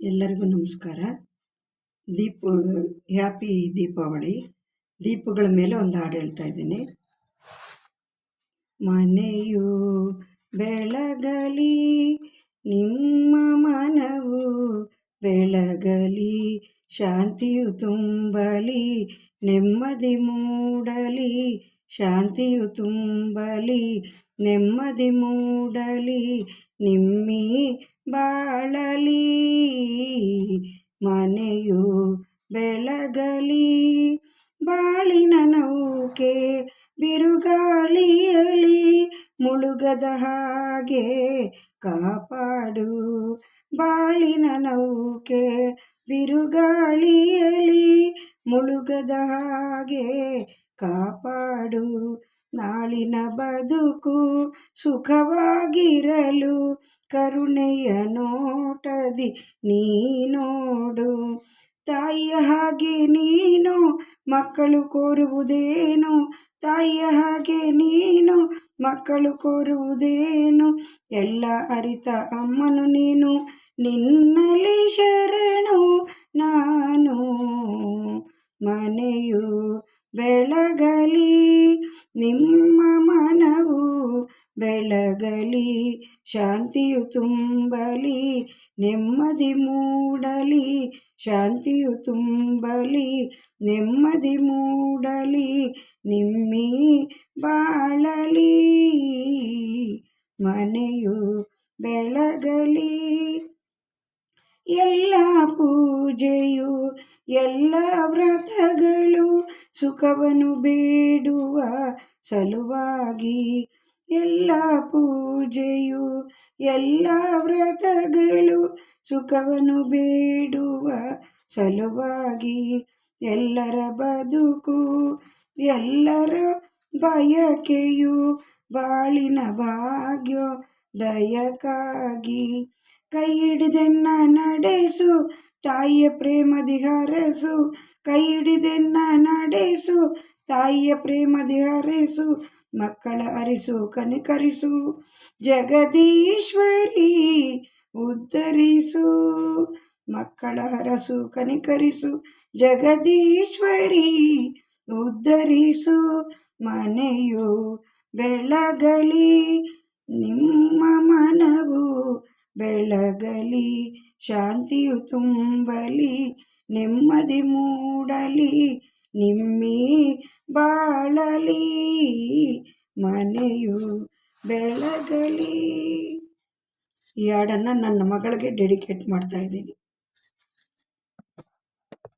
ಎಲ್ಲರಿಗೂ ನಮಸ್ಕಾರ. ಹ್ಯಾಪಿ ದೀಪಾವಳಿ. ದೀಪಗಳ ಮೇಲೆ ಒಂದು ಹಾಡು ಹೇಳ್ತಾ ಇದ್ದೀನಿ. ಮನೆಯು ಬೆಳಗಲಿ, ನಿಮ್ಮ ಮನವು ಬೆಳಗಲಿ, ಶಾಂತಿಯು ತುಂಬಲಿ, ನೆಮ್ಮದಿ ಮೂಡಲಿ, ಶಾಂತಿಯು ತುಂಬಲಿ, ನೆಮ್ಮದಿ ಮೂಡಲಿ, ನಿಮ್ಮಿ ಬಾಳಲಿ. ಮನೆಯು ಬೆಳಗಲಿ, ಬಾಳಿನ ನೌಕೆ ಬಿರುಗಾಳಿಯಲಿ ಮುಳುಗದ ಹಾಗೆ ಕಾಪಾಡು. ಬಾಳಿನ ನೌಕೆ ಬಿರುಗಾಳಿಯಲಿ ಮುಳುಗದ ಹಾಗೆ ಕಾಪಾಡು. ನಾಳಿನ ಬದುಕು ಸುಖವಾಗಿರಲು ಕರುಣೆಯ ನೋಟದಿ ನೀನೋಡು. ತಾಯಿಯ ಹಾಗೆ ನೀನು ಮಕ್ಕಳು ಕೋರುವುದೇನು, ತಾಯಿಯ ಹಾಗೆ ನೀನು ಮಕ್ಕಳು ಕೋರುವುದೇನು, ಎಲ್ಲ ಅರಿತ ಅಮ್ಮನು ನೀನು, ನಿನ್ನಲಿ ಶರಣು ನಾನು. ಮನೆಯು ಬೆಳಗಲಿ, ನಿಮ್ಮ ಮನವು ಬೆಳಗಲಿ, ಶಾಂತಿಯು ತುಂಬಲಿ, ನೆಮ್ಮದಿ ಮೂಡಲಿ, ಶಾಂತಿಯು ತುಂಬಲಿ, ನೆಮ್ಮದಿ ಮೂಡಲಿ, ನಿಮ್ಮಿ ಬಾಳಲಿ. ಮನೆಯು ಬೆಳಗಲಿ. ಎಲ್ಲ ಪೂಜೆಯು ಎಲ್ಲ ವ್ರತಗಳು ಸುಖವನ್ನು ಬೇಡುವ ಸಲುವಾಗಿ. ಎಲ್ಲ ಪೂಜೆಯು ಎಲ್ಲ ವ್ರತಗಳು ಸುಖವನ್ನು ಬೇಡುವ ಸಲುವಾಗಿ. ಎಲ್ಲರ ಬದುಕು ಎಲ್ಲರ ಬಯಕೆಯು ಬಾಳಿನ ಭಾಗ್ಯೋದಯಕ್ಕಾಗಿ. ಕೈ ಹಿಡಿದೆನ್ನ ನಡೆಸು ತಾಯಿಯ ಪ್ರೇಮದಿ ಹರಸು, ಕೈ ಹಿಡಿದೆನ್ನ ನಡೆಸು ತಾಯಿಯ ಪ್ರೇಮದಿ ಹರಸು, ಮಕ್ಕಳ ಅರಿಸು ಕನಿಕರಿಸು, ಜಗದೀಶ್ವರಿ ಉದ್ಧರಿಸು. ಮಕ್ಕಳ ಹರಸು ಕನಿಕರಿಸು, ಜಗದೀಶ್ವರಿ ಉದ್ಧರಿಸು. ಮನೆಯು ಬೆಳಗಲಿ, ನಿಮ್ಮ ಮನವು ಬೆಳಗಲಿ, ಶಾಂತಿಯು ತುಂಬಲಿ, ನೆಮ್ಮದಿ ಮೂಡಲಿ, ನಿಮ್ಮಿ ಬಾಳಲಿ. ಮನೆಯು ಬೆಳಗಲಿ. ಈ ಹಾಡನ್ನು ನನ್ನ ಮಗಳಿಗೆ ಡೆಡಿಕೇಟ್ ಮಾಡ್ತಾ ಇದ್ದೀನಿ.